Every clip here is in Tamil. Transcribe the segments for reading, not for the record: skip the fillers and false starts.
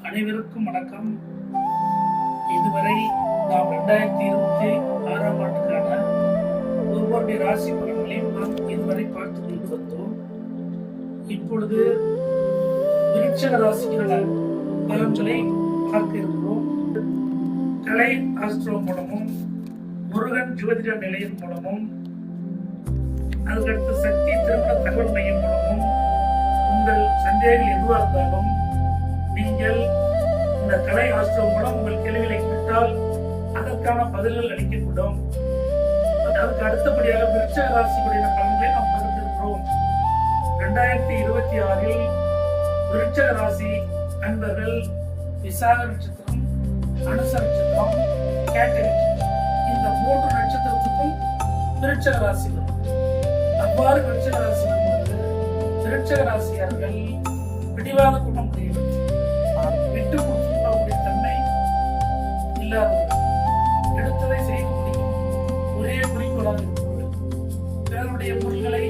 அனைவருக்கும் வணக்கம். இதுவரை நாம் 2026ஆம் ஆண்டுக்கான ஒவ்வொரு ராசி பலன்களையும் நாம் இதுவரை பார்த்து கொண்டு வந்தோம். இப்பொழுது விருச்சிக ராசிக்கான பலன்களை பார்க்க இருக்கிறோம். கலை ஆஸ்ட்ரோ மூலமும் முருகன் ஜோதிட நிலையம் மூலமும் அதுக்கடுத்து சக்தி திருமண தகவல் மையம் மூலமும் உங்கள் சந்தேகங்கள் எதுவாக இருந்தாலும் நீங்கள் இந்த கலை ஆஸ்ட்ரோ மூலம் உங்கள் கேள்விகளை கேட்டால் அதற்கான பதில்கள் அளிக்கப்படும். அதுக்கு அடுத்தபடியாக விருச்சிக ராசிக்குடைய பலன்களை நாம் பகிர்ந்திருக்கிறோம். 2026இல் விருச்சிக ராசி அன்பர்கள் விசாக நட்சத்திரம், அனுச நட்சத்திரம், கேட்டை நட்சத்திரம், இந்த 3 நட்சத்திரத்துக்கும் விருச்சிக ராசி வரும். அவ்வாறு விருச்சிக ராசி வரும்போது விருச்சிக ராசியார்கள் பிடிவாத குணம் உடையவர், விட்டு கொடுக்கக்கூடிய தன்மை இல்லாதவர்கள், எடுத்ததை செய்து முடியும் ஒரே குறிக்கோளாக இருப்பவர்கள், பிறருடைய பொருள்களை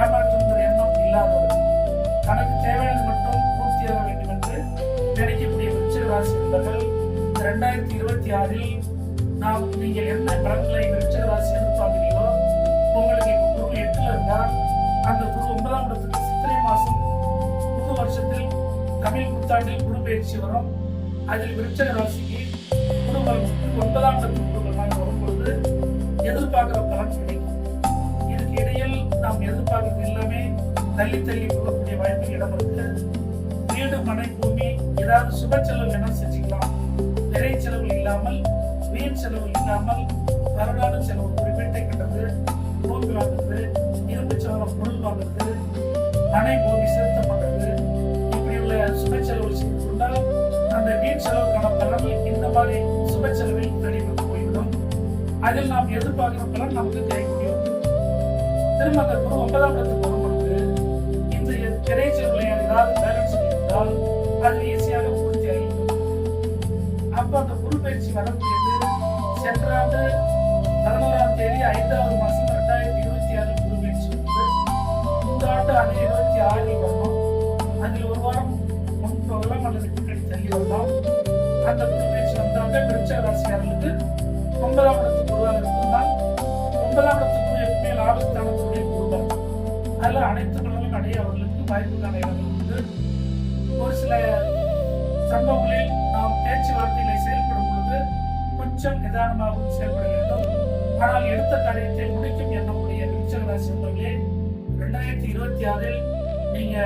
ஏமாற்றுகிற எண்ணம் இல்லாதவர்கள், தனக்கு தேவையானது மட்டும் பூர்த்தியாக வேண்டும் என்று நினைக்கக்கூடிய விருச்சிக ராசி என்பவர்கள் 2026இல் நாம் நீங்கள் என்ன பலன்களை விருச்சிக ராசி எதிர்பார்க்கிறீங்களோ, உங்களுக்கு இப்போ குரு 8ல இருந்தால் அந்த குரு 9ஆம் இடத்துக்கு சித்திரை மாசம் புது வருஷத்தில் தமிழ் புத்தாண்டில் குரு பயிற்சி வரும். அதில் விருச்சிக ராசிக்கு குருபலம் 9ஆம் இடத்துக்கு குருபலமாக வரும்பொழுது எதிர்பார்க்கிற பலன் கிடைக்கும். இதுக்கு இடையில் நாம் எதிர்பார்க்கிறது எல்லாமே தள்ளி தள்ளி போகக்கூடிய வாய்ப்பு இடம் இருக்கு. வீடு, மனை, பூமி, ஏதாவது சுப செலவு என்ன செஞ்சுக்கலாம். விரை செலவு இல்லாமல், வீண் செலவு இல்லாமல், வருடான செலவு, ஒரு வீட்டை கட்டுறது, பூமி வாங்குறது, இரும்பு சவரம் பொருள் வாங்குறது, மனை பூமி சேர்த்தம் பண்றது, இப்படி உள்ள சுப செலவு செய்து கொண்டால் அந்த வீண் செலவுக்கான பலன்கள் இந்த மாதிரி சுப செலவில் நடைபெற்று போய்விடும். அதில் நாம் எதிர்பார்க்கிற பலன் நமக்கு கைகூடி வந்து திரும்ப அந்த குரு 9ஆம் இடத்துக்கு வரும்பொழுது இந்த திரை செலவுகளை ஏதாவது பேலன்ஸ் இருந்தால் அது ஈஸியாக பூர்த்தி ஆகிவிடும். அப்போ அந்த குரு பயிற்சி வரக்கூடியது சென்ற ஆண்டு 11ஆம் தேதி 5வது மாசம் 2026 குரு பயிற்சி வந்து இந்த ஆண்டு அது 26 வரணும். அதில் ஒரு வாரம் முன்பகலாம் அல்லது பின்னாடி தள்ளி வரலாம். அந்த குரு பயிற்சி வந்தாங்க விருச்சிக ராசிக்காரர்களுக்கு 9ஆம் இடத்துக்கு குருவாக இருந்தால் 9ஆம் இடத்துக்கு எப்பவுமே லாபஸ்தானத்துடைய குருவாக அதில் அனைத்து பலன்களும் அடைய அவர்களுக்கு வாய்ப்புக்கான இடங்கள் உண்டு. ஒரு சில சம்பவங்களில் நாம் பேச்சுவார்த்தைகளை செயல்படும் பொழுது கொஞ்சம் நிதானமாகவும் செயல்பட வேண்டும். ஆனால் எடுத்த காரியத்தை முடிக்கும் எண்ணக்கூடிய விருச்சிக ராசி நண்பர்களே, 2026இல் நீங்க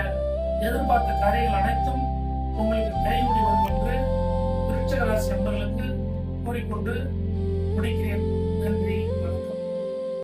எதிர்பார்த்த காரியங்கள் அனைத்தும் உங்களுக்கு கைகூடி வரும் என்று விருச்சிக ராசி நண்பர்களுக்கு கூறிக்கொண்டு முடிக்கிறேன்.